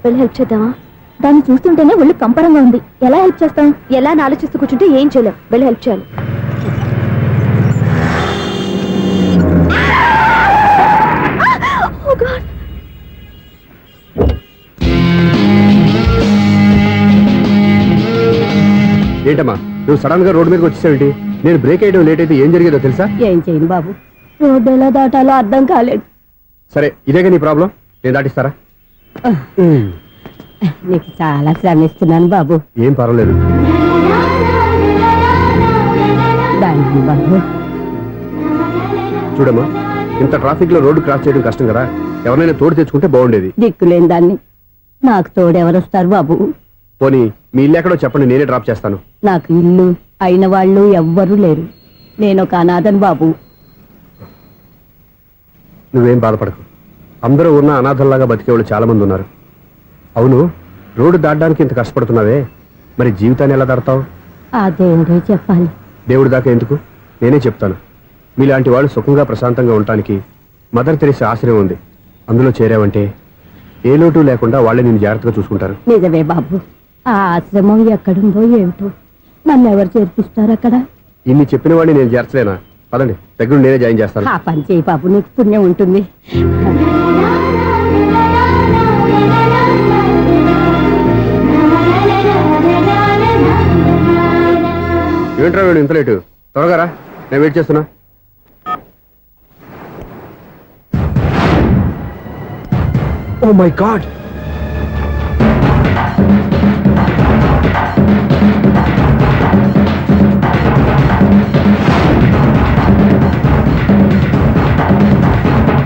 వెళ్ళి హెల్ప్ చేద్దామా? దాన్ని చూస్తుంటేనే ఒళ్ళు కంపరంగా ఉంది. ఎలా హెల్ప్ చేస్తాం? ఎలా అని ఆలోచిస్తూ కూర్చుంటే ఏం చేయలేం. వెళ్ళి హెల్ప్ చేయాలి. ఏంటమ్మా నువ్వు సడన్ గా రోడ్డు మీదకి వచ్చేసావేంటి? నేను బ్రేక్ అయ్యడం లేట్ అయితే ఏం జరిగేదో తెలుసా? ఏం చేయను బాబు, రోడ్డు ఎలా దాటాలో అర్థం కాలేదు. సరే ఇదేగా నీ ప్రాబ్లం, నేను దాటిస్తారా? నీకు చాలా శ్రమిస్తున్నాను బాబు. ఏం పర్వాలేదు. దానికి బాబు చూడమ్మా, ఇంత ట్రాఫిక్ లో రోడ్డు క్రాస్ చేయడం కష్టం కదా, ఎవరైనా తోడు తెచ్చుకుంటే బాగుండేది. దిక్కులేని దాన్ని నాకు తోడెవరొస్తారు బాబు? పోనీ మీ ఇల్లు ఎక్కడో చెప్పండి, నేనే డ్రాప్ చేస్తాను. నాకు ఇల్లు అయిన వాళ్ళు ఎవ్వరూ లేరు. నేను ఒక అనాథను బాబు. నువ్వేం బాధపడకు, అందరూ ఉన్న అనాథల్లాగా బతికేవాళ్ళు చాలా మంది ఉన్నారు. అవును, రోడ్డు దాటడానికి ఇంత కష్టపడుతున్నావే, మరి జీవితాన్ని ఎలా దాడతావు? ఆ దేవుడే చెప్పాలి. దేవుడి దాకా ఎందుకు, నేనే చెప్తాను. మీలాంటి వాళ్ళు సుఖంగా ప్రశాంతంగా ఉండటానికి మదర్ తెరిసే ఆశ్రయం ఉంది. అందులో చేరావంటే ఏ లోటు లేకుండా వాళ్ళే నేను జాగ్రత్తగా చూసుకుంటారు. నిజమే బాబు, ఆ ఆశ్రమం ఎక్కడుందో ఏమిటో, నన్ను ఎవరు చేర్పిస్తారు అక్కడ? ఇన్ని చెప్పిన వాడిని నేను చేర్చలేనా? పదండి, దగ్గర నేనే జాయిన్ చేస్తాను. ఆ పని చేయి బాబు, నీకు పుణ్యం ఉంటుంది. ఏంట్రా వీడు ఇంత లేటు? త్వరగా రా, నేను వెయిట్ చేస్తున్నా. ఓ మై గాడ్,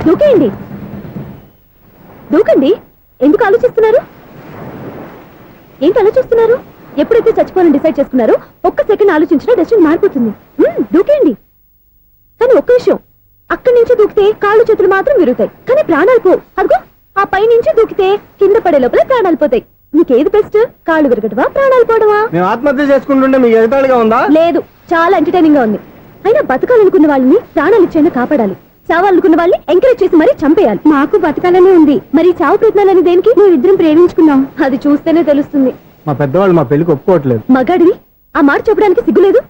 దూకేయండి, దూకండి. ఎందుకు ఆలోచిస్తున్నారు? ఏంటి ఆలోచిస్తున్నారు? ఎప్పుడైతే చచ్చిపోవాలని డిసైడ్ చేసుకున్నారో ఒక్క సెకండ్ ఆలోచించినా డెసిషన్ మారిపోతుంది. దూకేయండి. కానీ ఒక్క విషయం, అక్కడి నుంచి దూకితే కాళ్ళు చేతులు మాత్రం విరుగుతాయి, కానీ ప్రాణాలు పో. అదిగో ఆ పై నుంచి దూకితే కింద పడే లోపల ప్రాణాలు పోతాయి. నీకేది బెస్ట్? కాళ్ళు విరగటవా, ప్రాణాలు పోవడమా? మేము ఆత్మహత్య చేసుకుంటుంటే మీకు ఎగతాళిగా ఉందా? లేదు, చాలా ఎంటర్టైనింగ్ గా ఉంది. అయినా బతకాలనుకున్న వాళ్ళని ప్రాణాలు ఇచ్చేనా కాపాడాలి, చావాలనుకున్న వాళ్ళని ఎంకరేజ్ చేసి మరీ చంపేయాలి. మాకు బతకాలనే ఉంది, మరి చావు ప్రయత్నాలని దేనికి? మేమిద్దరం ప్రేమించుకున్నాం, అది చూస్తేనే తెలుస్తుంది. మా పెద్దవాళ్ళు మా పెళ్లికి ఒప్పుకోవట్లేదు. మగాడివి ఆ మాట చెప్పడానికి సిగ్గులేదు?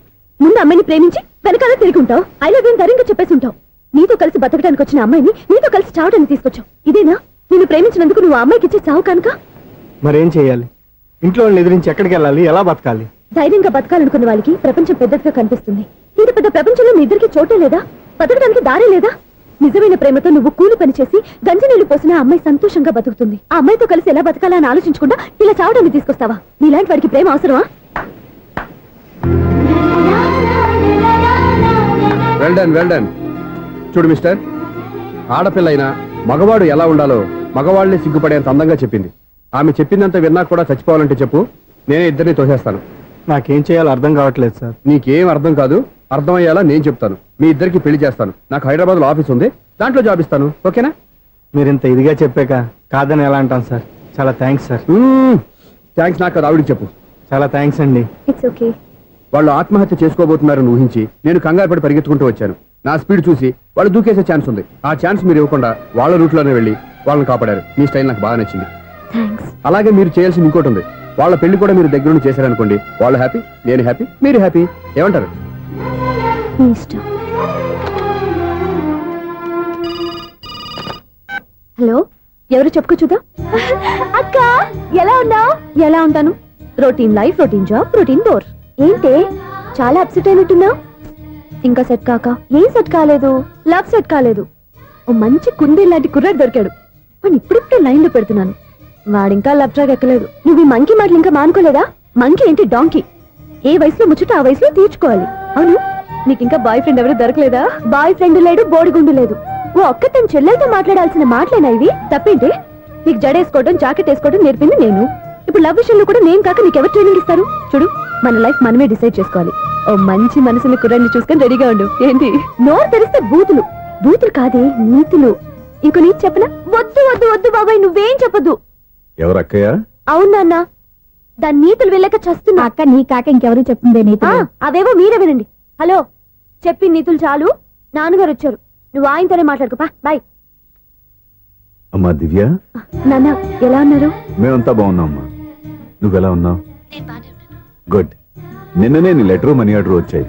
ముందు అమ్మాయిని ప్రేమించి వెనకాల తిరిగి ఉంటావు, ఐ లవ్ యూ ధైర్యంగా చెప్పేసి ఉంటావు. నీతో కలిసి బతకడానికి వచ్చిన అమ్మాయిని నీతో కలిసి చావడానికి తీసుకొచ్చావు. ఇదేనా నిన్ను ప్రేమించినందుకు నువ్వు అమ్మాయికి ఇచ్చే చావు కనుక? మరేం చేయాలి? ఇంట్లో ఎదిరించి ఎక్కడికి వెళ్ళాలి, ఎలా బతకాలి? ధైర్యంగా బతకాలనుకున్న వాళ్ళకి ప్రపంచం పెద్దదిగా కనిపిస్తుంది. ఇంత పెద్ద ప్రపంచంలో మీ ఇద్దరికి చోటే లేదా? బతకడానికి దారే లేదా? నిజమైన ప్రేమతో నువ్వు కూలి పని చేసి గంజి నీళ్లు పోసిన అమ్మాయి సంతోషంగా బతుకుతుంది. ఆ అమ్మాయితో కలిసి ఎలా బతకాలా అని ఆలోచించకుండా ఇలా చావడానికి తీసుకొస్తావా? నీలాంటి వాడికి ప్రేమ అవసరమా? Well done, well done. చూడు మిస్టర్, ఆడపిల్ల అయినా మగవాడు ఎలా ఉండాలో మగవాళ్ళని సిగ్గుపడేంత అందంగా చెప్పింది. ఆమె చెప్పిందంత విన్నా కూడా చచ్చిపోవాలంటే చెప్పు, నేనే ఇద్దరిని తోసేస్తాను. నాకేం చేయాలో అర్థం కావట్లేదు సార్. నీకేం అర్థం కాదు, అర్థమయ్యేలా నేను చెప్తాను. మీ ఇద్దరికి పెళ్లి చేస్తాను. నాకు హైదరాబాద్ లో ఆఫీస్ ఉంది, దాంట్లో జాబ్ ఇస్తాను. ఓకేనా? మీరు ఇంత ఇదిగా చెప్పాక కాదని ఎలా అంటాను సార్. చాలా థ్యాంక్స్ సార్. థ్యాంక్స్ నాకు కాదు, ఆవిడికి చెప్పు. చాలా థ్యాంక్స్ అండి. It's okay. వాళ్ళు ఆత్మహత్య చేసుకోబోతున్నారని ఊహించి నేను కంగారు పడి పరిగెత్తుకుంటూ వచ్చాను. నా స్పీడ్ చూసి వాళ్ళు దూకేసే ఛాన్స్ ఉంది. ఆ ఛాన్స్ మీరు ఇవ్వకుండా వాళ్ళ రూట్లోనే వెళ్ళి వాళ్ళని కాపాడారు. మీ స్టైల్ నాకు బాగా నచ్చింది. అలాగే మీరు చేయాల్సింది ఇంకోటి ఉంది. వాళ్ళ పెళ్లి కూడా మీరు దగ్గర నుండి చేశారనుకోండి, వాళ్ళు హ్యాపీ, నేను హ్యాపీ, మీరు హ్యాపీ. ఏమంటారు? హలో, ఎవరు చెప్పుకో చూద్దాం. అక్క ఎలా ఉన్నావు? ఎలా ఉంటాను? Routine life, routine job, routine door. ఏంటే చాలా అప్సెట్ అయినట్టున్నావు? ఇంకా సెట్ కాక? ఏం సెట్ కాలేదు? లవ్ సెట్ కాలేదు. ఓ మంచి కుందే లాంటి కుర్రాడు దొరికాడు, వాడిని ఇప్పుడిప్పుడే లైన్ లో పెడుతున్నాను. వాడింకా లవ్ ట్రాక్ ఎక్కలేదు. నువ్వు ఈ మంకీ మాటలు ఇంకా మానుకోలేదా? మంకీ ఏంటి, డాంకీ. ఏ వయసులో ముచ్చట ఆ వయసులో తీర్చుకోవాలి. అవును, నీకు ఇంకా బాయ్ ఫ్రెండ్ ఎవరు దొరకలేదా? బాయ్ ఫ్రెండ్ లేడు, బోడిగుండు లేదు. ఓ ఒక్క తన చెల్లెలతో మాట్లాడాల్సిన మాటలేనా ఇవి? తప్పేంటి? నీకు జడేసుకోవడం, జాకెట్ వేసుకోవడం నేర్పింది నేను. ఇప్పుడు లవ్ విషయంలో కూడా నేను కాక నీకెవరు ట్రైనింగ్ ఇస్తారు? చూడు, మన లైఫ్ మనమే డిసైడ్ చేసుకోవాలి. ఓ మంచి మనసుని కుర్రాన్ని చూసుకొని రెడీగా ఉండు. ఏంటి నోరు తెరిస్తే బూతులు? బూతులు కాదే, నీతులు. ఇంకో నీతి చెప్పనా? వద్దు వద్దు వద్దు బాబాయ్, నువ్వేం చెప్పద్దు. ఎవరక్కయ్య? అవునా అన్న, దాని నీతులు వెళ్ళక చస్తున్నా. అక్క నీ కాక ఇంకెవరు చెప్పిందే నీతో? అవేవో మీరే వినండి. హలో, చెప్పి నీతులు చాలు, నాన్నగారు వచ్చారు. నువ్వు ఆయనతోనే మాట్లాడుకోపా. బాయ్. అమ్మా దివ్య, నాన్న ఎలా ఉన్నారు? మేమంతా బాగున్నాం అమ్మా. నువ్వెలా ఉన్నావు? గుడ్. నిన్ననే నీ లెటర్ మనీ ఆర్డర్ వచ్చాయి.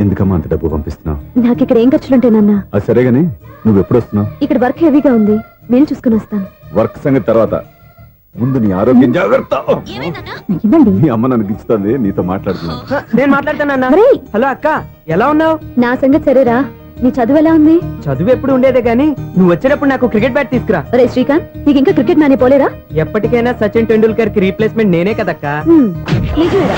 ఎందుకమ్మా అంత డబ్బు పంపిస్తున్నావు? నాకు ఇక్కడ ఏం ఖర్చులుంటాయి నాన్న. అది సరేగాని నువ్వు ఎప్పుడు వస్తున్నావు? ఇక్కడ వర్క్ హెవీగా ఉంది, నేను చూసుకుని వస్తాను. వర్క్ సంగతి తర్వాత, ముందు నీ ఆరోగ్యం జాగ్రత్త. ఇవ్వండి. నీ అమ్మ నన్ను గిచ్చుతుంది, నీతో మాట్లాడుతున్నాను. నేను మాట్లాడతానన్నా. ఒరేయ్, హలో అక్క, ఎలా ఉన్నావు? నా సంగతి సరేరా, నీ చదువు ఎలా ఉంది? చదువు ఎప్పుడు ఉండేదే గానీ నువ్వు వచ్చేటప్పుడు నాకు క్రికెట్ బ్యాట్ తీసుకురా. ఒరే శ్రీకాంత్, నీకు ఇంకా క్రికెట్ నానే పోలేరా? ఎప్పటికైనా సచిన్ టెండూల్కర్ కి రీప్లేస్మెంట్ నేనే కదక్క. నిజమేరా?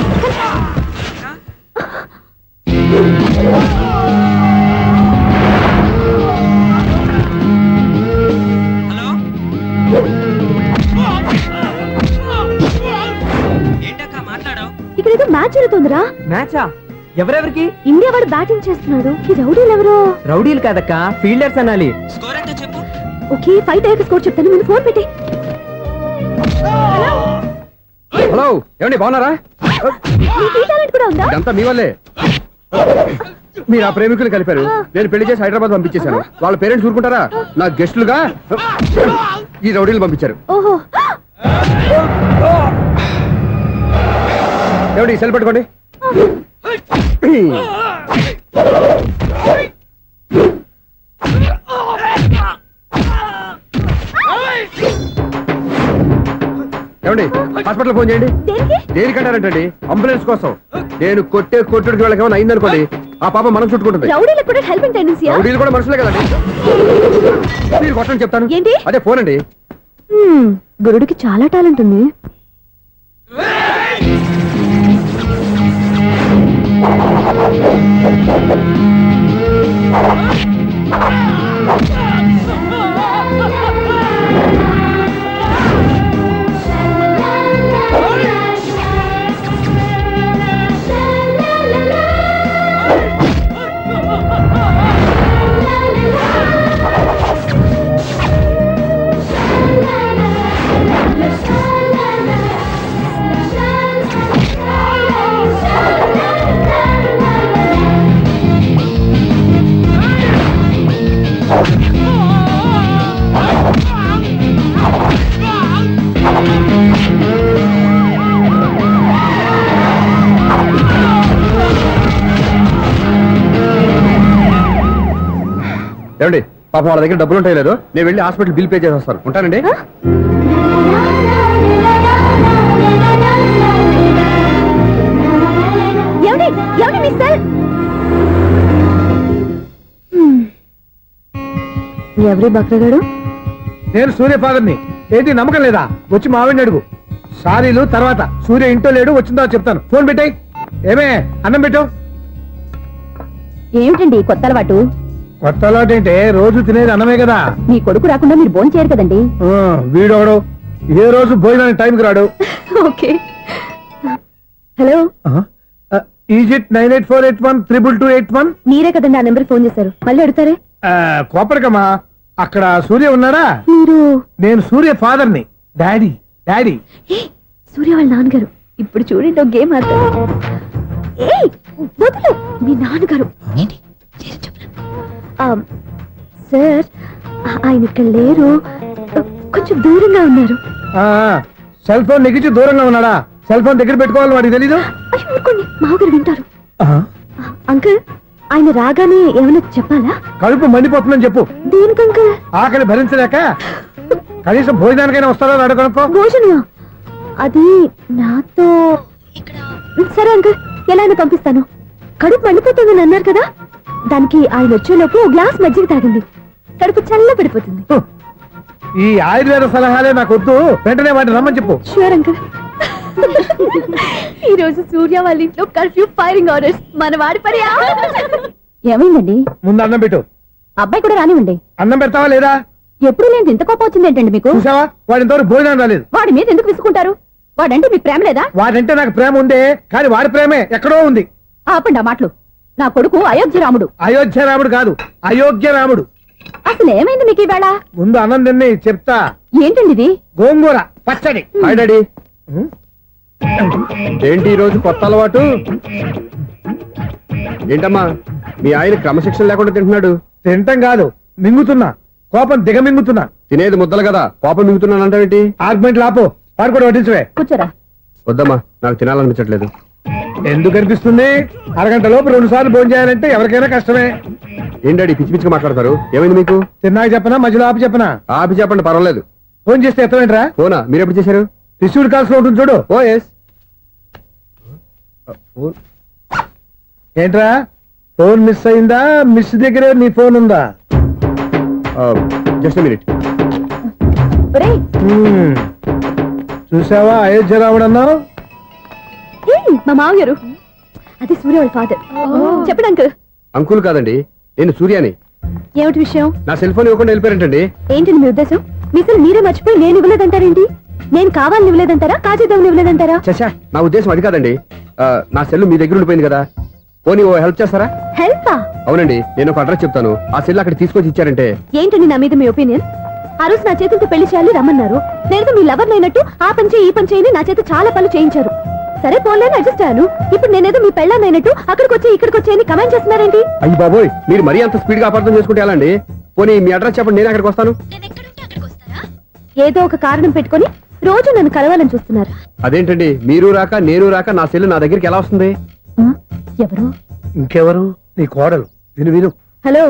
ఏంటక్క మాట్లాడావు? ఇక్కడ ఏదో మ్యాచ్ జరుగుతుందిరా. మ్యాచా? ఎవరెవరికి? ఇండియా వాడు బ్యాటింగ్ చేస్తున్నాడు. ఈ రౌడీలు ఎవరో? రౌడీలు కాదక్క, ఫీల్డర్స్ అనాలి. ఓకే, ఫైట్ అయ్యాక స్కోర్ చెప్తాను, ముందు ఫోన్ పెట్టి. హలో, ఏమండి బాగున్నారా? నీకు ఈ టాలెంట్ కూడా ఉందా? ఇదంతా మీ వల్లే. మీరు ఆ ప్రేమికులు కలిపారు, నేను పెళ్లి చేసి హైదరాబాద్ పంపించేశాను. వాళ్ళ పేరెంట్స్ ఊరుకుంటారా? నా గెస్టులుగా ఈ రౌడీలు పంపించారు. ఓహో, ఏమండి ఈ సెల్ పెట్టుకోండి. ఏమండి హాస్పిటల్ ఫోన్ చేయండి. దేనికి? దేనికంటారంటండి? అంబులెన్స్ కోసం. నేను కొట్టుడికి వాళ్ళకి ఏమైనా అయిందనుకోండి, ఆ పాప మనం చుట్టుకుంటుంది. రౌడీలకు కూడా హెల్పింగ్ టెండెన్సీయా? రౌడీలు కూడా మనుషులే కదండి. మీరు కొట్టండి చెప్తాను. ఏంటి? అదే ఫోన్ అండి. గురుడికి చాలా టాలెంట్ ఉంది. ఏమండి పాపం వాళ్ళ దగ్గర డబ్బులు ఉంటాయి లేదు, నేను వెళ్ళి హాస్పిటల్ బిల్ పే చేసి వస్తాను. ఉంటానండి. ఏమండి? ఏమండి మీ సెల్? ఎవరి బక్రగాడు? నేను సూర్య ఫాదర్ని. ఏంటి నమ్మకం లేదా? వచ్చి మావిడిని అడుగు. సారీలు తర్వాత. సూర్య ఇంట్లో లేడు, వచ్చిందో చెప్తాను. ఫోన్ పెట్టాయి. ఏమే అన్నం పెట్టు. ఏమిటండి కొత్త అలవాటు? కొత్త అలవాటు ఏంటే? రోజు తినేది అన్నమే కదా. మీ కొడుకు రాకుండా మీరు భోజనం చేయరు కదండి. వీడోడు ఏ రోజు భోజనానికి టైంకి రాడు. ఓకే. Hello, is it 9848132281. మీరే కదండి ఆ నెంబర్ ఫోన్ చేశారు, మళ్ళీ అడుగుతారే? కోపడికమ్మా. అక్కడ సూర్య ఉన్నాడా? మీరు? నేను సూర్య ఫాదర్ని. Daddy daddy. ఏ, సూర్య వాళ్ళ నాన్నగారు. ఇప్పుడు చూడండి ఒక గేమ్ ఆడతారు. ఏయ్, వదులు. మీ నాన్నగారు సార్, ఆయన ఇక్కడ లేరు, కొంచెం దూరంగా ఉన్నారు. సెల్ ఫోన్ నెగిచి దూరంగా ఉన్నాడా? సెల్ ఫోన్ దగ్గర పెట్టుకోవాలి, వాడికి తెలీదు. అయ్యో ఊరుకోండి, మామగారు వింటారు. అంకుల్, ఆయన రాగానే ఏమైనా చెప్పాలా? కడుపు మండిపోతుందని చెప్పు. దేనికి అంకుల్? ఆకలి భరించలేక కనీసం భోజనానికైనా వస్తారో అడగనుకో. భోజనం అది నాతో ఇక్కడ. సరే అంకుల్, ఎలా అయినా పంపిస్తాను. కడుపు మండిపోతుందని అన్నారు కదా, దానికి ఆయన వచ్చేలోపు ఓ గ్లాస్ మజ్జిగ తాగింది, కడుపు చల్ల పడిపోతుంది. ఈ ఆయుర్వేద సలహాలే నాకు వద్దు. వెంటనే వాటిని రమ్మని చెప్పు. Sure uncle. ఈ రోజు సూర్య వాళ్ళ ఇంట్లో కర్ఫ్యూ ఫైరింగ్ ఆర్డర్స్. మన వాడి పని. ఏమైందండి? ముందు అన్నం పెట్టు. అబ్బాయి కూడా రానివ్వండి. అన్నం పెడతావా లేదా? ఎప్పుడు లేని ఇంత కోపం వచ్చింది ఏంటండి మీకు? చూసావా, వాడి ఇంతవరకు భోజనం రాలేదు. వాడి మీద ఎందుకు విసుకుంటారు? వాడంటే మీకు ప్రేమ లేదా? వాడంటే నాకు ప్రేమ ఉందే, కానీ వాడి ప్రేమే ఎక్కడో ఉంది. ఆపండి ఆ మాటలు. నా కొడుకు అయోధ్య రాముడు. అయోధ్య రాముడు కాదు, అయోగ్య రాముడు. అసలు ఏమైంది మీకు ఈవేళ? ముందు అన్నం తిని చెప్తా. ఏంటండి ఇది? గోంగూర పచ్చడి. Hi daddy. ఏంటి ఈ రోజు కొత్త అలవాటు? ఏంటమ్మా, మీ ఆయన క్రమశిక్షణ లేకుండా తింటున్నాడు? తింటం కాదు, మింగుతున్నా. కోపం దిగమింగుతున్నా. తినేది ముద్దలు కదా కోపం మిగుతున్నానంటావేంటి? ఆర్గ్మెంట్ లాపో వాడు కూడా వడ్డించవే. కూర్చోరా. వద్దమ్మా, నాకు తినాలనిపించట్లేదు. ఎందుకు అనిపిస్తుంది? అరగంట లోపు 2 సార్లు భోజనం చేయాలంటే ఎవరికైనా కష్టమే. ఏం డాడీ పిచ్చి పిచ్చిగా మాట్లాడతారు? ఏమైంది మీకు? తిన్నాక చెప్పనా మధ్యలో ఆపి చెప్పనా? ఆపి చెప్పండి, పర్వాలేదు. ఫోన్ చేస్తే ఎత్తమేంట్రా? ఫోనా? మీరు ఎప్పుడు చేశారు? రిసీవ్డ్ కాల్స్ లో ఉంటుంది చూడు. ఓ ఎస్. ఏంట్రా ఫోన్ మిస్ అయిందా? మిస్ దగ్గరే నీ ఫోన్ ఉందా? Just minute. ఒరేయ్, చూసావా అయోధ్య రాముడు అన్నావు? మా మామగారు అది సూర్య వాళ్ళ ఫాదర్. చెప్పండి అంకుల్. అంకుల్ కాదండి, నేను సూర్యాని. ఏమిటి విషయం? నా సెల్ ఫోన్ ఇవ్వకుండా వెళ్ళిపోయారంటండి. ఏంటండి మీ ఉద్దేశం? మీసలు మీరే మర్చిపోయి నేను ఇవ్వలేదంటారేంటి? నేను కావాలని ఇవ్వలేదంటారా, కాజేద్దామని ఇవ్వలేదంటారా? చచ్చా, నా ఉద్దేశం అది కాదండి. నా సెల్ మీ దగ్గర ఉండిపోయింది కదా, పోనీ ఓ హెల్ప్ చేస్తారా? హెల్పా? అవునండి, నేను ఒక అడ్రస్ చెప్తాను, ఆ సెల్ అక్కడ తీసుకొచ్చి ఇచ్చారంటే. ఏంటండి నా మీద మీ ఒపీనియన్? ఆ రోజు నా చేతులతో పెళ్లి చేయాలి రమ్మన్నారు. నేను మీ లవర్ అయినట్టు ఆ పని చేయి ఈ పని చేయని నా చేత చాలా పనులు చేయించారు. సరే పోన్లేని అడ్జస్ట్ అయ్యాను. ఇప్పుడు నేనేదో మీ పెళ్ళాన్ని అయినట్టు అక్కడికి వచ్చి ఇక్కడికి వచ్చి కమెంట్ చేస్తున్నారేంటి? అయ్యి బాబోయ్, మీరు మరీ అంత స్పీడ్ గా అపార్థం చేసుకుంటే ఎలా అండి? పోనీ మీ అడ్రస్ చెప్పండి, నేను అక్కడికి వస్తాను. ఏదో ఒక కారణం పెట్టుకొని రోజు నన్ను కలవాలని చూస్తున్నారు. అదేంటండి, మీరు రాక నేను రాక నా సెల్ నా దగ్గరికి ఎలా వస్తుంది? ఎవరు? ఇంకెవరు? నీ కోడలు. విను విను. హలో,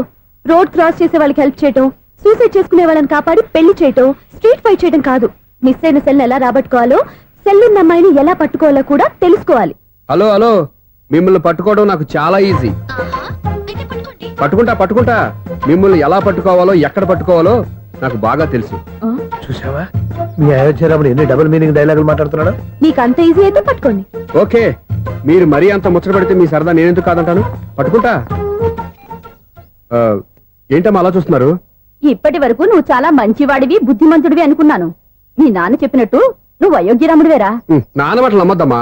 రోడ్ క్రాస్ చేసే వాళ్ళకి హెల్ప్ చేయటం, సూసైడ్ చేసుకునే వాళ్ళని కాపాడి పెళ్లి చేయటం, స్ట్రీట్ ఫైట్ చేయడం కాదు. మిస్ అయిన సెల్ ఎలా రాబట్టుకోవాలో, సెల్లున్న అమ్మాయిని ఎలా పట్టుకోవాలో కూడా తెలుసుకోవాలి. హలో హలో, మిమ్మల్ని పట్టుకోవడం నాకు చాలా ఈజీ. పట్టుకుంటా. మిమ్మల్ని ఎలా పట్టుకోవాలో ఎక్కడ పట్టుకోవాలో నాకు బాగా తెలుసు. చూసావా మీ అయోధ్య రాముడు ఎన్ని డబుల్ మీనింగ్ డైలాగులు మాట్లాడుతున్నాడు? నీకు అంత ఈజీ అయితే పట్టుకోండి. ఓకే, మీరు మరీ అంత ముచ్చట పెడితే మీ సరదా నేనెందుకు కాదంటాను. పట్టుకుంటా. ఏంటమ్మా అలా చూస్తున్నారు? ఇప్పటి వరకు నువ్వు చాలా మంచివాడివి, బుద్ధిమంతుడివి అనుకున్నాను. మీ నాన్న చెప్పినట్టు నువ్వు అయోగ్యరాముడివేరా. నాన్న మాటలు నమ్మద్దమ్మా.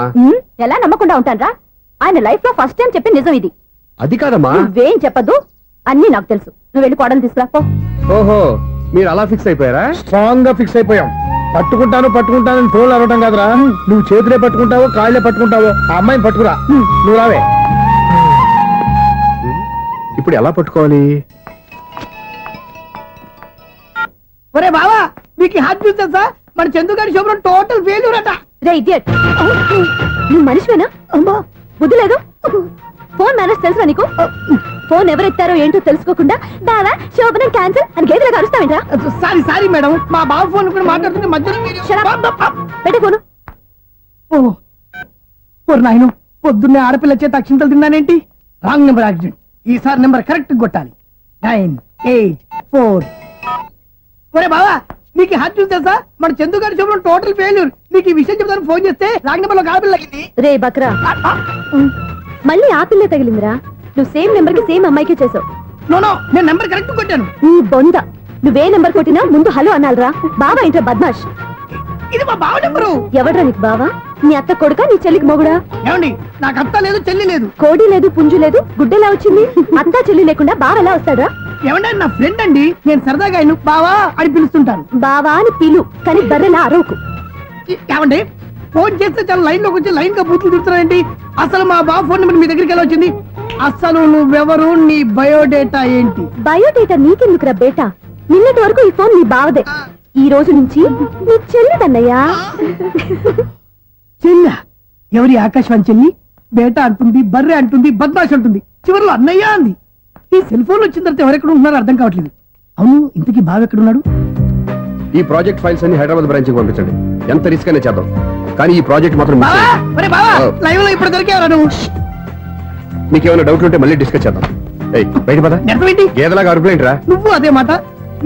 ఎలా నమ్మకుండా ఉంటానరా? ఆయన లైఫ్ లో ఫస్ట్ టైం చెప్పి నిజం ఇది. అది కాదమ్మా. నువ్వేం చెప్పదు, అన్ని నాకు తెలుసు. నువ్వు వెళ్ళి కోడలు తీసుకురా పో. ఓహో, మీరు అలా ఫిక్స్ అయిపోయారా? స్ట్రాంగ్ గా ఫిక్స్ అయిపోయాం. పట్టుకుంటాను ఫోన్లు అడగటం కాదురా. నువ్వు చేతులే పట్టుకుంటావో కాళ్ళే పట్టుకుంటావో ఆ అమ్మాయిని పట్టుకురా. నువ్వు రావే. ఇప్పుడు ఎలా పట్టుకోవాలి? ఒరే బావా, మీకు హాట్ న్యూస్ తెలుసా? మన చందుగారి శుభ్రం టోటల్ ఫెయిల్యూర్ అట. రే ఇడియట్, నువ్వు మనిషివేనా? బుద్ధి లేదు. ఫోన్ మేనేజ్ తెలుసా నీకు? ఫోన్ ఎవరెత్తారో ఏంటో తెలుసుకోకుండా బావా శోభనం క్యాన్సిల్ అని గేదెలకు అరుస్తావేంట్రా? సారీ మేడం, మా బావ ఫోన్ కూడా మాట్లాడుతుంటే మధ్యలో పెట్టే ఫోను. ఓ నాయను, పొద్దున్నే ఆడపిల్ల చేత అక్షింతలు తిన్నానేంటి? Wrong number accident. ఈసారి నెంబర్ కరెక్ట్ కొట్టాలి. 984. ఒరే బావా, మీకు హాట్ న్యూస్ తెలుసా? మన చందుగారి శుభ్రం టోటల్ ఫెయిల్యూర్. మీకు ఈ విషయం చెప్తాను ఫోన్ చేస్తే రాంగ్ నెంబర్ లో ఆడపిల్ల తగ్గింది. రే బక్రా, మళ్ళీ ఆ పిల్లే తగిలిందిరా. నువ్వు సేమ్ నెంబర్ కి సేమ్ అమ్మాయికే చేసావు. నో, నేను నెంబర్ కరెక్ట్ కొట్టాను. నీ బొంద, నువ్వే నెంబర్ కొట్టినా ముందు హలో అనాలరా. బావా ఏంట్రా బద్మాష్? ఇది మా బావ నెంబరు. ఎవడ్రా నీకు బావా? నీ అత్త కొడుకా, నీ చెల్లికి మొగుడా? ఏమండి, నాకు అత్త లేదు చెల్లి లేదు. కోడి లేదు పుంజు లేదు, గుడ్డెలా వచ్చింది? అత్తా చెల్లి లేకుండా బావ ఎలా వస్తాడా? ఏమంటే నా ఫ్రెండ్ అండి, నేను సరదాగా ఆయన బావా అని పిలుస్తుంటాను. బావా అని పిలు, కానీ బర్రెలా అరవకు. ఏమండి, ఫోన్ చేస్తే చాలా లైన్ లోకి వచ్చి లైన్ గా బూతులు తిడుతున్నాయండి. అసలు మా బావ ఫోన్ నెంబర్ మీ దగ్గరికి ఎలా వచ్చింది? అసలు నువ్వెవరు, నీ బయోడేటా ఏంటి? బయోడేటా నీకెందుకురా బేటా? నిన్నటి వరకు ఈ ఫోన్ నీ బావదే, ఈ రోజు నుంచి నీ చెల్లిదన్నయ్యా. చెల్ల ఎవరి? ఆకాశవాణి చెల్లి. బేటా అంటుంది, బర్రె అంటుంది, బద్మాష్ అంటుంది, చివరిలో అన్నయ్య అంది. ఈ సెల్ ఫోన్ వచ్చిన తర్వాత ఎవరెక్కడ ఉన్నారో అర్థం కావట్లేదు. అవును, ఇంతకీ బావ ఎక్కడున్నాడు? ఈ ప్రాజెక్ట్ ఫైల్స్ అన్ని హైదరాబాద్ బ్రాంచ్ కి పంపించండి. ఎంత రిస్క్ అనే చేద్దాం, కానీ ఈ ప్రాజెక్ట్ మాత్రం miss బావా, చేయొద్దు. ఒరే బావా, లైవ్ లో ఇప్పుడు దొరికేవరా నువ్వు? మీకు ఏమైనా డౌట్ ఉంటే మళ్ళీ డిస్కస్ చేద్దాం. ఏయ్, బయట పద. నిజమేంటి? గేదలాగా అరుపులేంటి రా? నువ్వు అదే మాట.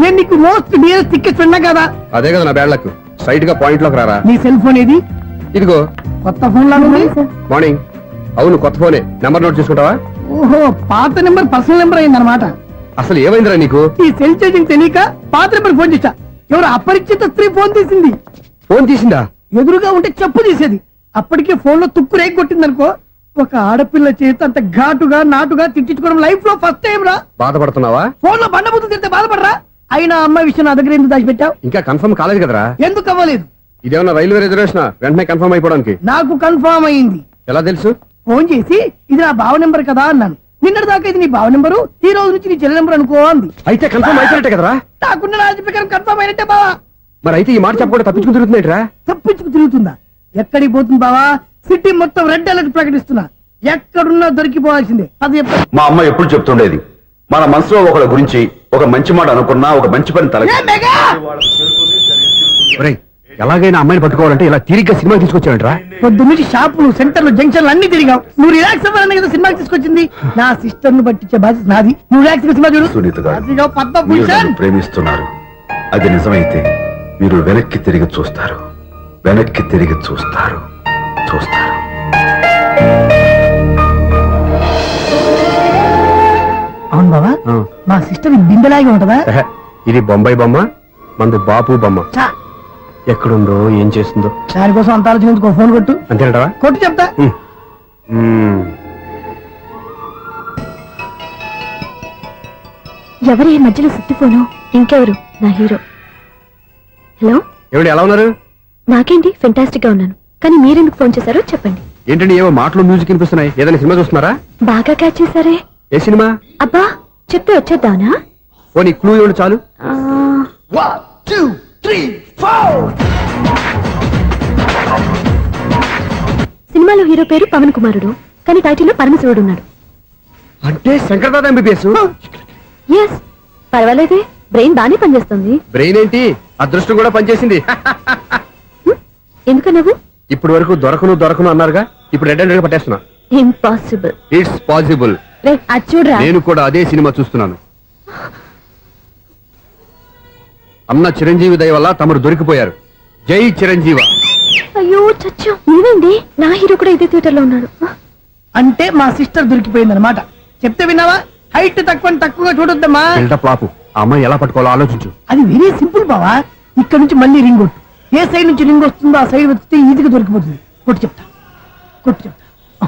నేను నీకు మోస్ట్ డియరెస్ట్ టికెట్ ఫ్రెండ్ కదా. అదే కదా నా బ్యాడ్ లక్. స్ట్రైట్ గా పాయింట్ లోకి రారా. నీ సెల్ ఫోన్ ఏది? ఇదిగో. కొత్త ఫోన్ లాగా ఉంది. మార్నింగ్. అవును, కొత్త ఫోనే. నెంబర్ నోట్ చేసుకుంటావా? ఓహో, పాత నెంబర్ పర్సనల్ నెంబర్ అయిందన్నమాట. అసలు ఏమైందిరా నీకు? ఈ సెల్ చేంజింగ్ తెలియక పాత నెంబర్ ఫోన్ చేశా. ఎవరు అపరిచిత స్త్రీ ఫోన్ తీసింది. ఫోన్ తీసిందా? ఎదురుగా ఉంటే చెప్పు తీసేది. అప్పటికే ఫోన్ లో తుక్కు రేగి కొట్టిందనుకో. ఒక ఆడపిల్ల చేత అంత ఘాటుగా నాటుగా తిట్టించుకోవడం లైఫ్ లో ఫస్ట్ టైం రా. బాధపడుతున్నావా? ఫోన్ లో బండబుద్ధి తిడితే బాధపడరా? అయినా అమ్మాయి విషయం నా దగ్గర ఎందుకు దాచిపెట్టావు? ఇంకా కన్ఫర్మ్ కాలేదు కదరా. ఎందుకు అవ్వలేదు? ఇదేమన్నా రైల్వే రిజర్వేషన్? వెంటనే కన్ఫర్మ్ అయిపోవడానికి. నాకు కన్ఫర్మ్ అయింది. ఎలా తెలుసు? ఫోన్ చేసి ఇది నా బావ నెంబర్ కదా అన్నాను. నిన్నటి దాకా ఇది నీ బావ నెంబరు, ఈ రోజు నుంచి నీ చెల్లి నెంబర్ అనుకో అంది. అయితే కన్ఫర్మ్ అయిపోయినట్టే కదరా? నాకున్న రాజు ప్రకారం కన్ఫర్మ్ అయినట్టే బావా. మరి అయితే ఈ మాట చెప్పకుండా తప్పించుకుని తిరుగుతున్నట్రా? తప్పించుకు తిరుగుతుందా? ఎక్కడికి పోతుంది బావా? సిటీ మొత్తం రెడ్ అలర్ట్ ప్రకటిస్తున్నా, ఎక్కడున్నా దొరికిపోవాల్సిందే. అది చెప్ప- మా అమ్మ ఎప్పుడు చెప్తుండేది, మన మనసులో ఒకళ్ళ గురించి ఒక మంచి మాట అనుకున్నా ఒక మంచి పని తల ఏ మెగా! ఒరేయ్, ఎలాగైనా అమ్మాయిని పట్టుకోవాలంటే ఇలా తిరిగ్గా సినిమా తీసుకొచ్చావంట్రా? పొద్దు నుంచి షాపులు, సెంటర్లు, జంక్షన్లు అన్ని తిరిగావు. నువ్వు రిలాక్స్ అవ్వాలనే కదా సినిమాకి తీసుకొచ్చింది. నా సిస్టర్ ను పట్టించే బాధ్యత నాది. నువ్వు రిలాక్స్ గా సినిమా చూడు. సునీత గారు, అదిగో పద్మ మీరు భూషణ్. నన్ను ప్రేమిస్తున్నారు. అది నిజమైతే మీరు వెనక్కి తిరిగి చూస్తారు, వెనక్కి తిరిగి చూస్తారు, చూస్తారు. అవును బావా, ఆ. మా సిస్టర్ బిందెలాగే ఉంటదా? ఎహె, ఇది బొంబాయి బొమ్మ, మందు బాపు బొమ్మ. చా, ఎక్కడుందో ఏం చేస్తుందో దానికోసం అంత ఆలోచించుకో. ఫోన్ కొట్టు. అంతేనంటావా? కొట్టు చెప్తా. ఎవరు ఈ మధ్యలో సుత్తి ఫోను? ఇంకెవరు? నా హీరో. హలో, ఏమిటి ఎలా ఉన్నారు? నాకేంటి ఫెంటాస్టిక్ గా ఉన్నాను, కానీ మీరెందుకు ఫోన్ చేశారో చెప్పండి. ఏంటండి ఏవో మాటలు మ్యూజిక్ వినిపిస్తున్నాయి, ఏదైనా సినిమా చూస్తున్నారా? బాగా క్యాచ్ చేశారే. ఏ సినిమా? అబ్బా, చెప్తే వచ్చేద్దానా? ఓ నీ క్లూ ఇవ్వండి చాలు. ఆ, 1 2 3 4. సినిమాలో హీరో పేరు పవన్ కుమారుడు, కానీ టైటిల్లో పరమశివుడు ఉన్నాడు. అంటే శంకర్దాద ఎంబీబీఎస్. ఎస్, పర్వాలేదే, బ్రెయిన్ బానే పనిచేస్తుంది. బ్రెయిన్ ఏంటి, అదృష్టం కూడా పనిచేసింది. ఎందుకు నువ్వు? ఇప్పటి వరకు దొరకను అన్నారుగా, ఇప్పుడు రెడ్ అండ్ పట్టేస్తున్నా. ఇంపాసిబుల్. It's possible. రే, అది చూడరా. నేను కూడా అదే సినిమా చూస్తున్నాను. అన్న చిరంజీవి దయ వల్ల తమరు దొరికిపోయారు. జై చిరంజీవ. అయ్యో చచ్చు, నీవేంటి? నా హీరో కూడా ఇదే థియేటర్ లో ఉన్నాడు. అంటే మా సిస్టర్ దొరికిపోయింది అనమాట. చెప్తే విన్నావా? హైట్ తక్కువగా చూడొద్దమ్మా. బిల్డప్ లాపు. ఆ అమ్మాయి ఎలా పట్టుకోవాలో ఆలోచించు. అది వెరీ సింపుల్ బావా. ఇక్కడ నుంచి మళ్ళీ రింగ్ కొట్టు. ఏ సైడ్ నుంచి రింగ్ వస్తుందో ఆ సైడ్ వస్తే ఈజీగా దొరికిపోతుంది. కొట్టు చెప్తా. ఆ,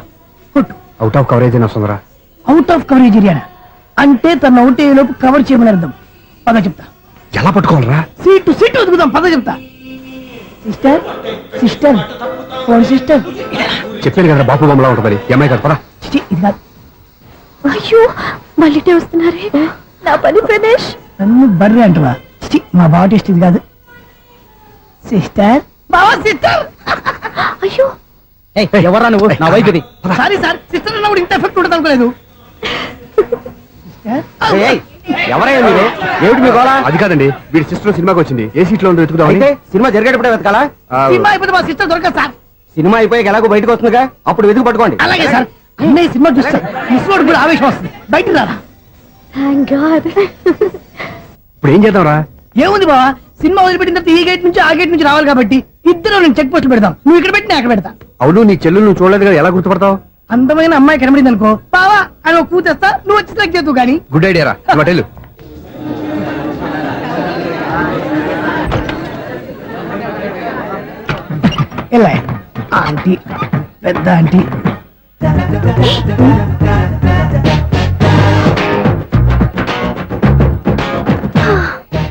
కొట్టు. అవుట్ ఆఫ్ కవరేజ్ అయినా వస్తుందిరా. అవుట్ ఆఫ్ కవరేజ్ ఏరియా అంటే తన అవుట్ అయ్యే లోపు కవర్ చేయమని అర్థం. పద చెప్తా. ఎలా పట్టుకోవాలరా? సీటు వదుకుదాం. పద చెప్తా. Sister phone sister. చెప్పాను కదా బాపు బొమ్మలా ఉంటుంది. అమ్మాయి కదా పరా. చిచి, ఇది కాదు. అయ్యో, మళ్ళీ వస్తున్నారే. నా పని ప్రదేశ్. నన్ను బర్రె అంటవా? చిచి, మా బావ టేస్ట్ ఇది కాదు. సిస్టర్, బావా సిస్టర్. అయ్యో, ఎవరా నువ్వు? నా వైపు ఇది. సారీ సార్, సిస్టర్ అన్నప్పుడు ఇంత ఎఫెక్ట్ ఉంటుంది అనుకోలేదు. ఎవరయ్యా మీరు? ఏమిటి మీ గోళ? అది కాదండి, వీడి సిస్టర్ సినిమాకి వచ్చింది. ఏ సీట్ లో ఉందో వెతుకుదామని. అయితే సినిమా జరిగేటప్పుడే వెతకాలా? ఆ, సినిమా అయిపోతే మా సిస్టర్ దొరకదు సార్. సినిమా అయిపోయాక ఎలాగో బయటకు వస్తుందిగా, అప్పుడు వెతుకు పట్టుకోండి. అలాగే సార్. అన్నయ్య సినిమా చూస్తాను, మిస్వాడు కూడా ఆవేశం వస్తుంది. బయట రారా. Thank God. ఇప్పుడు ఏం చేద్దాంరా? ఏముంది బావా, సినిమా వదిలిపెట్టిన తర్వాత ఈ గేట్ నుంచి ఆ గేట్ నుంచి రావాలి కాబట్టి ఇద్దరు నేను చెక్ పోస్ట్ పెడతాం. నువ్వు ఇక్కడ పెట్టి నేను అక్కడ పెడతా. అవును, నీ చెల్లెలు నువ్వు చూడలేదు కదా, ఎలా గుర్తుపడతావు? అందమైన అమ్మాయి కనబడింది అనుకో, బావా అని ఒక కూతేస్తా, నువ్వు వచ్చి సెలెక్ట్ చేద్దు కానీ. గుడ్ ఐడియా రా. హోటల్ ఎలా ఆంటీ, పెద్ద ఆంటీ.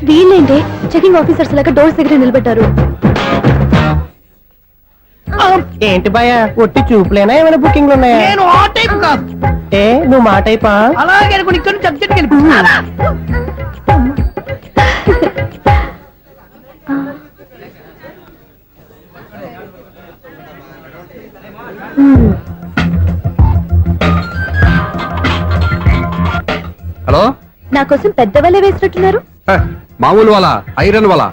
వీళ్ళేంటి చెకింగ్ ఆఫీసర్స్ లాగా డోర్స్ దగ్గర నిలబెట్టారు. ఏంటి భయ ఒట్టి చూపులేనా ఏమైనా బుకింగ్లు ఉన్నాయా? నేను ఆ టైప్ కాదు. ఏ నువ్వు మా టైపా? అలాగే అనుకుని ఇక్కడ నుంచి అర్జెంట్కి వెళ్ళిపో. హలో. నా కోసం పెద్ద వలే వేసినట్టున్నారు. హ, మామూలు వాళ్ళ ఐరన్ వాళ్ళ.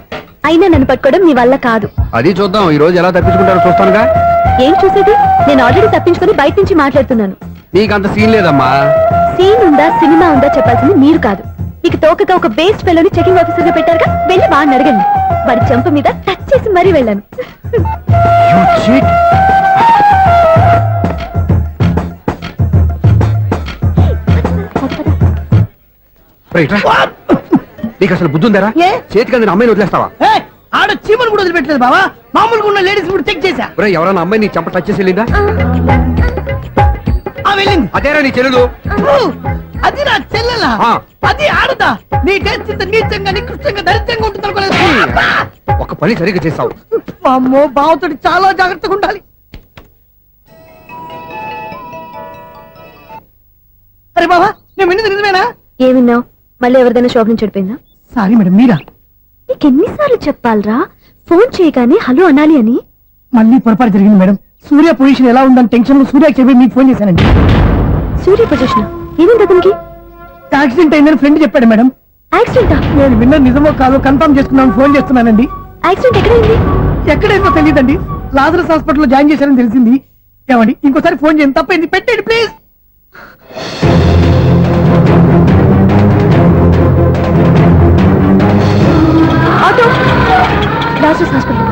అయినా నన్ను పట్టుకోవడం మీ వల్ల కాదు. అది చూద్దాం, ఈ రోజు ఎలా తప్పించుకుంటారో చూస్తానుగా. ఏం చూసేది? నేను ఆల్రెడీ తప్పించుకొని బయట నుంచి మాట్లాడుతున్నాను. నీకు అంత సీన్ లేదమ్మా. సీన్ ఉందా సినిమా ఉందా చెప్పాల్సింది మీరు కాదు. మీకు తోకగా ఒక బేస్ట్ ఫెలోని చెకింగ్ ఆఫీసర్ గా పెట్టారుగా, వెళ్ళి వాడిని అడగండి. వాడి చెంప మీద టచ్ చేసి మరీ వెళ్ళాను. You cheat. రైట్ రా. నీకు అసలు బుద్ధి ఉందారా? ఏ? చేతికి అందిన అమ్మాయిని వదిలేస్తావా? ఏయ్, ఆడ చీమలు కూడా వదిలిపెట్టలేదు బావా. మామూలుగా ఉన్న లేడీస్ కూడా చెక్ చేశా. ఒరేయ్, ఎవరైనా అమ్మాయి నీ చెంప టచ్ చేసి వెళ్ళిందా? ఆ వెళ్ళింది. అదేరా నీ చెల్లెలు. ఓ, అది నా చెల్లెలా? ఆ. అది ఆడదా? నీ టేస్ట్ ఇంత నీచంగా నికృష్టంగా దరిద్రంగా ఉంటుంది అనుకోలేదు. ఒక పని సరిగ్గా చేస్తావు. అమ్మో, బావతోటి చాలా జాగ్రత్తగా ఉండాలి. అరే బాబా నేను విన్నది నిజమేనా? ఏమిన్నావు? మళ్ళీ ఎవరిదైనా షాప్ నుంచి చెడిపోయిందా? సారీ మేడం, మీరా? నీకు ఎన్నిసార్లు చెప్పాలరా ఫోన్ చేయగానే హలో అనాలి అని? మళ్ళీ పొరపాటు జరిగింది మేడం. సూర్య పొజిషన్ ఎలా ఉందని టెన్షన్ లో సూర్యకి చెప్పి మీకు ఫోన్ చేశానండి. సూర్య పొజిషన్ ఏమైంది అతనికి? యాక్సిడెంట్ అయిందని ఫ్రెండ్ చెప్పాడు మేడం. యాక్సిడెంటా? నేను విన్నది నిజమో కాదో కన్ఫర్మ్ చేసుకున్నాను, ఫోన్ చేస్తున్నానండి. యాక్సిడెంట్ ఎక్కడైంది? ఎక్కడైందో తెలియదండి. లాజరస్ హాస్పిటల్లో జాయిన్ చేశారని తెలిసింది. ఏమండి ఇంకోసారి ఫోన్ చేయండి, తప్పైంది, పెట్టండి please. Auto Lazarus hospital.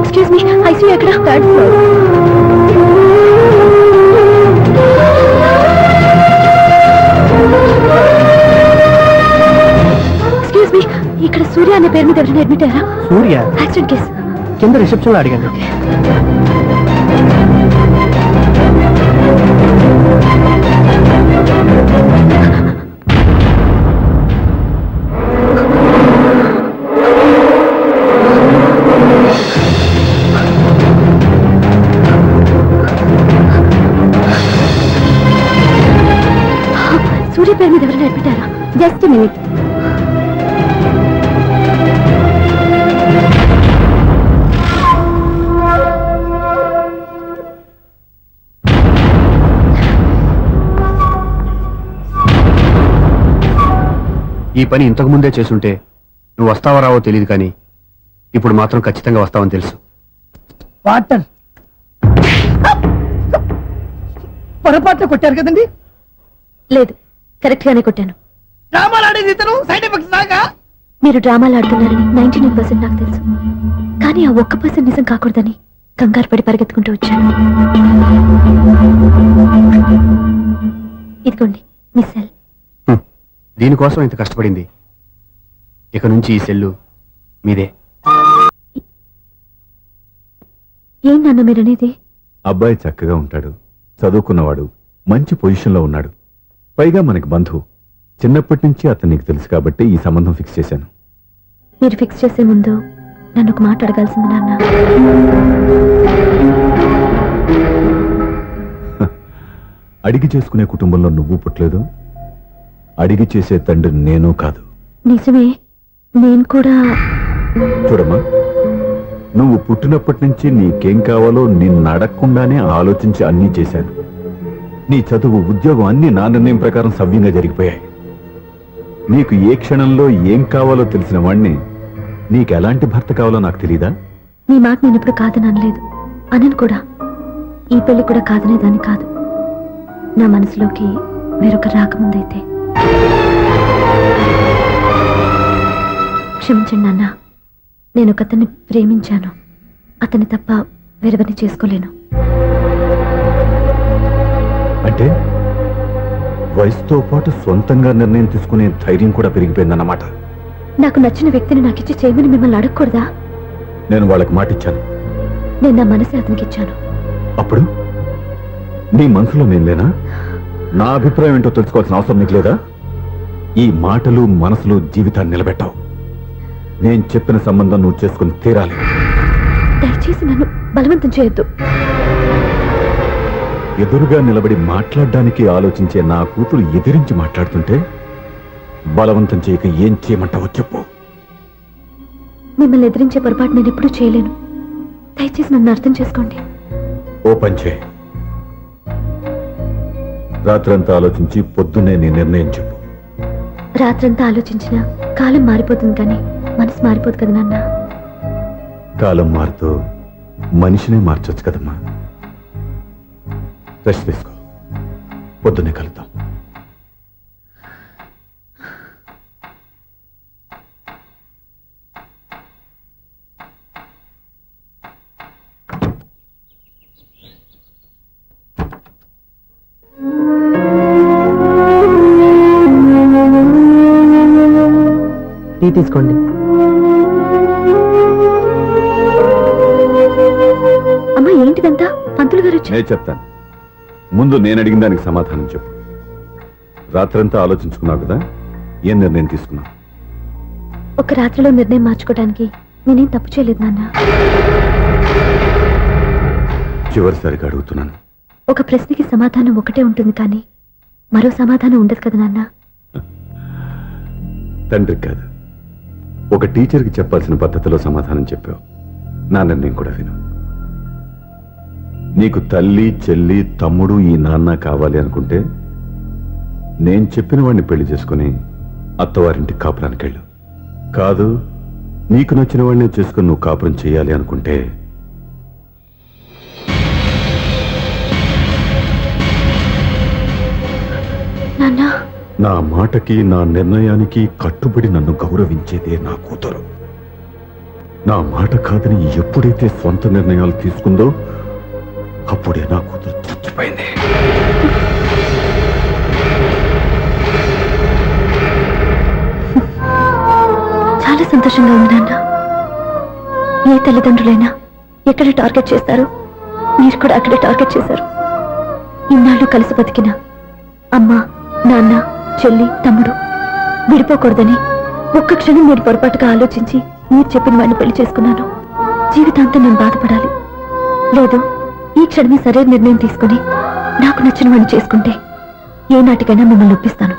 Excuse me, ICU ఎక్కడ? Third floor. ఎక్స్క్యూజ్ మీ, ఇక్కడ సూర్య అనే పేరు మీద ఎవరైనా అడ్మిట్ అయ్యారా? Surya accident case. కింద రిసెప్షన్ లో అడిగాను. సూర్య పేరు మీద ఎవరైనా అడ్మిట్ అయ్యారా? Just minute. ఈ పని ఇంతకు ముందే చేసుంటే నువ్వు వస్తావో రావో తెలియదు, కానీ ఇప్పుడు మాత్రం ఖచ్చితంగా వస్తావని తెలుసు. వాటర్ పొరపాట్లు కొట్టారు కదండి. లేదు, కరెక్ట్ గానే కొట్టాను. డ్రామాలు ఆడేది ఇతను, సైడ్ ఎఫెక్ట్స్ దాకా. మీరు డ్రామాలు ఆడుతున్నారని 99% నాకు తెలుసు, కానీ ఆ 1% నిజం కాకూడదని కంగారు పడి పరిగెత్తుకుంటూ వచ్చాను. ఇదిగోండి మీ సెల్. దీనికోసం ఇంత కష్టపడింది. ఇక నుంచి ఈ సెల్లు మీదే. ఏం నాన్న మీరనేది? అబ్బాయి చక్కగా ఉంటాడు, చదువుకున్నవాడు, మంచి పొజిషన్లో ఉన్నాడు, పైగా మనకి బంధువు. చిన్నప్పటి నుంచి అతను నీకు తెలుసు కాబట్టి ఈ సంబంధం ఫిక్స్ చేశాను. మీరు ఫిక్స్ చేసే ముందు నన్ను ఒక మాట అడగాల్సింది నాన్న. అడిగి చేసుకునే కుటుంబంలో నువ్వు పుట్టలేదు, అడిగి చేసే తండ్రి నేను కాదు. నిజమే, నేను కూడా. చూడమ్మా, నువ్వు పుట్టినప్పటి నుంచి నీకేం కావాలో నిన్ను అడగకుండానే ఆలోచించి అన్నీ చేశాను. నీ చదువు, ఉద్యోగం అన్నీ నా నిర్ణయం ప్రకారం సవ్యంగా జరిగిపోయాయి. నీకు ఏ క్షణంలో ఏం కావాలో తెలిసిన వాణ్ణి నీకు ఎలాంటి భర్త కావాలో నాకు తెలీదా? మీ మాట నేను ఇప్పుడు కాదని అనలేదు, అనను కూడా. ఈ పెళ్లి కూడా కాదనేదాన్ని కాదు. నా మనసులోకి వేరొక రాకముందైతే. క్షమించండి నాన్న, నేను ఒకతన్ని ప్రేమించాను. అతన్ని తప్ప వేరెవరిని చేసుకోలేను. అంటే వయసుతో పాటు సొంతంగా నిర్ణయం తీసుకునే ధైర్యం కూడా పెరిగిపోయిందన్నమాట. నాకు నచ్చిన వ్యక్తిని నాకిచ్చి చేయమని మిమ్మల్ని అడగకూడదా? నేను వాళ్ళకి మాటిచ్చాను. నేను నా మనసే అతనికి ఇచ్చాను. అప్పుడు నీ మనసులో నేను లేనా? నా అభిప్రాయం ఏంటో తెలుసుకోవాల్సిన అవసరం నీకు లేదా? ఈ మాటలు, మనసులు జీవితాన్ని నిలబెట్టావు. నేను చెప్పిన సంబంధం నువ్వు చేసుకుని తీరాలి. దయచేసి నన్ను బలవంతం చేయొద్దు. ఎదురుగా నిలబడి మాట్లాడడానికి ఆలోచించే నా కూతురు ఎదిరించి మాట్లాడుతుంటే బలవంతం చేయక ఏం చేయమంటావో చెప్పు. మిమ్మల్ని ఎదిరించే పొరపాటు నేను ఎప్పుడూ చేయలేను. దయచేసి నన్ను అర్థం చేసుకోండి. ఓ పని చేయి, రాత్రంతా ఆలోచించి పొద్దున్నే నీ నిర్ణయం చెప్పు. రాత్రంతా ఆలోచించినా కాలం మారిపోతుంది, కానీ మనసు మారిపోదు కదా నాన్న. కాలం మారుతూ మనిషినే మార్చొచ్చు కదమ్మా. రెస్ట్ తీసుకో, పొద్దున్నే కలుద్దాం. టీ తీసుకోండి. నేను చెప్తాను. ముందు నేను అడిగిన దానికి సమాధానం చెప్పు. రాత్రంతా ఆలోచించుకున్నావు కదా, ఏం నిర్ణయం తీసుకున్నావు? ఒక రాత్రిలో నిర్ణయం మార్చుకోవడానికి నేనేం తప్పు చేయలేదు నాన్న. చివరిసారిగా అడుగుతున్నాను. ఒక ప్రశ్నకి సమాధానం ఒకటే ఉంటుంది కానీ మరో సమాధానం ఉండదు కదా నాన్న. తండ్రికి కాదు, ఒక టీచర్కి చెప్పాల్సిన పద్ధతిలో సమాధానం చెప్పావు. నా నిర్ణయం కూడా విను. నీకు తల్లి, చెల్లి, తమ్ముడు, ఈ నాన్న కావాలి అనుకుంటే నేను చెప్పిన వాడిని పెళ్లి చేసుకుని అత్తవారింటికి కాపురానికి వెళ్ళు. కాదు, నీకు నచ్చిన వాడినే చేసుకుని నువ్వు కాపురం చేయాలి అనుకుంటే నాన్న, నా మాటకి, నా నిర్ణయానికి కట్టుబడి నన్ను గౌరవించేదే నా కూతురు. నా మాట కాదని ఎప్పుడైతే సొంత నిర్ణయాలు తీసుకుందో అప్పుడే నా కూతురు చచ్చిపోయింది. చాలా సంతోషంగా ఉంది నాన్న. ఏ తల్లిదండ్రులైనా ఎక్కడ టార్గెట్ చేస్తారో మీరు కూడా అక్కడే టార్గెట్ చేశారు. ఇన్నాళ్ళు కలిసి బతికిన అమ్మ, నాన్న, చెల్లి, తమ్ముడు విడిపోకూడదని ఒక్క క్షణం మీరు పొరపాటుగా ఆలోచించి మీరు చెప్పిన వాడిని పెళ్లి చేసుకున్నాను. జీవితాంతం నేను బాధపడాలి. లేదు, ఈ క్షణమే సరైన నిర్ణయం తీసుకుని నాకు నచ్చిన వాడిని చేసుకుంటే ఏ నాటికైనా మిమ్మల్ని ఒప్పిస్తాను.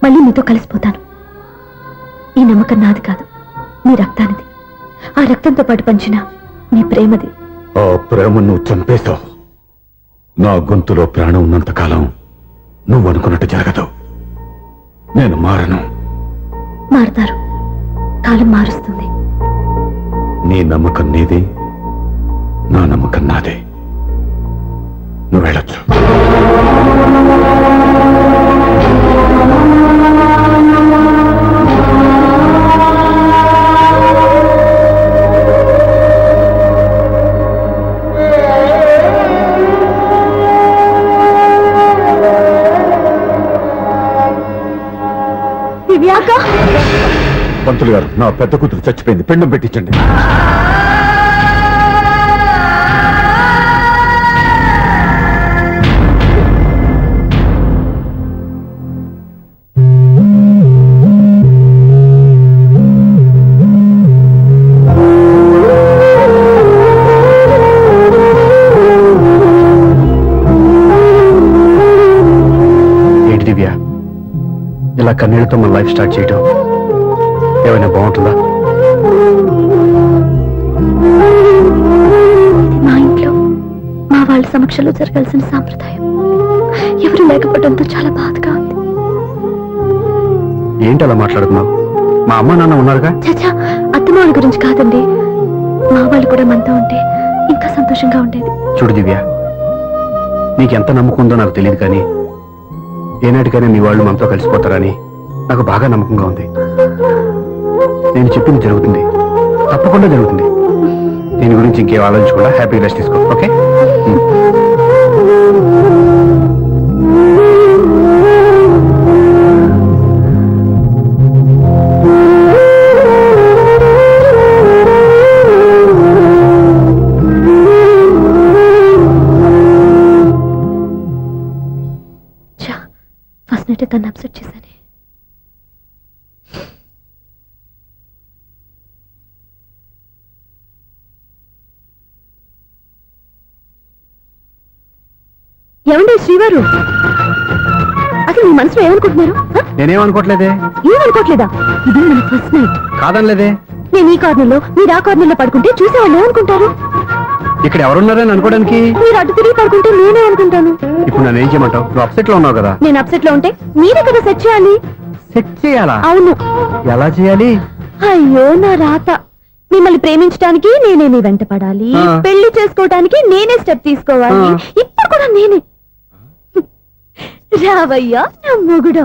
మళ్ళీ మీతో కలిసిపోతాను. ఈ నమ్మకం నాది కాదు, మీ రక్తానిది. ఆ రక్తంతో పాటు పంచిన మీ ప్రేమది. ఆ ప్రేమ నువ్వు చంపేశావు. నా గొంతులో ప్రాణం ఉన్నంత కాలం నువ్వు అనుకున్నట్టు జరగదు. నేను మారను. మారుతారు, కాలం మారుస్తుంది. నీ నమ్మకం నీది, నా నమ్మకం నాదే. నువ్వు వెళ్ళొచ్చు. దివ్యాక, పంతులు గారు, నా పెద్ద కూతురు చచ్చిపోయింది, పిండం పెట్టించండి. ఏంటి దివ్య, ఇలా కన్నీళ్లతో మన లైఫ్ స్టార్ట్ చేయటం ఏమైనా బాగుంటుందా? మా ఇంట్లో మా వాళ్ళ సమక్షంలో జరగాల్సిన సాంప్రదాయం ఎవరు లేకపోవడంతో చాలా బాధగా ఉంది. ఏంటి అలా మాట్లాడుతున్నావు? మా అమ్మ నాన్న ఉన్నారుగా. చచ్చా, అత్తమాల గురించి కాదండి. మా వాళ్ళు కూడా మనతో ఉంటే ఇంకా సంతోషంగా ఉండేది. చూడు దివ్య, నీకెంత నమ్మకం ఉందో నాకు తెలియదు కానీ ఏనాటికైనా మీ వాళ్ళు మనతో కలిసిపోతారని నాకు బాగా నమ్మకంగా ఉంది. నేను చెప్పింది జరుగుతుంది, తప్పకుండా జరుగుతుంది. దీని గురించి ఇంకేం ఆలోచించకుండా హ్యాపీ రెస్ట్ తీసుకో. ఓకే? ఫస్ట్ నైట్ తను అప్సెట్ చేశాను. ఏమండి శ్రీవారు, అసలు మీ మనసులో ఏమనుకుంటున్నారు? నేనేమనుకోవట్లేదే. ఏమనుకోవట్లేదా? ఇది మన ఫస్ట్ నైట్. కాదనలేదే. నేను ఈ కార్నర్లో మీరు ఆ కార్నర్లో పడుకుంటే చూసేవాళ్ళు ఏమనుకుంటారు? ఇక్కడ ఎవరున్నారని అనుకోవడానికి. మీరు అటు తిరిగి పడుకుంటే నేనే అనుకుంటాను. ఇప్పుడు నన్ను ఏం చేయమంటావు? నువ్వు అప్సెట్ లో ఉన్నావు కదా. నేను అప్సెట్ లో ఉంటే మీరే కదా సెట్ చేయాలి. సెట్ చేయాలా? అవును. ఎలా చేయాలి? అయ్యో నా రాత. మిమ్మల్ని ప్రేమించడానికి నేనే మీ వెంట పడాలి, పెళ్లి చేసుకోవడానికి నేనే స్టెప్ తీసుకోవాలి. ఇప్పుడు కూడా నేనే. రావయ్యా నా మొగుడు.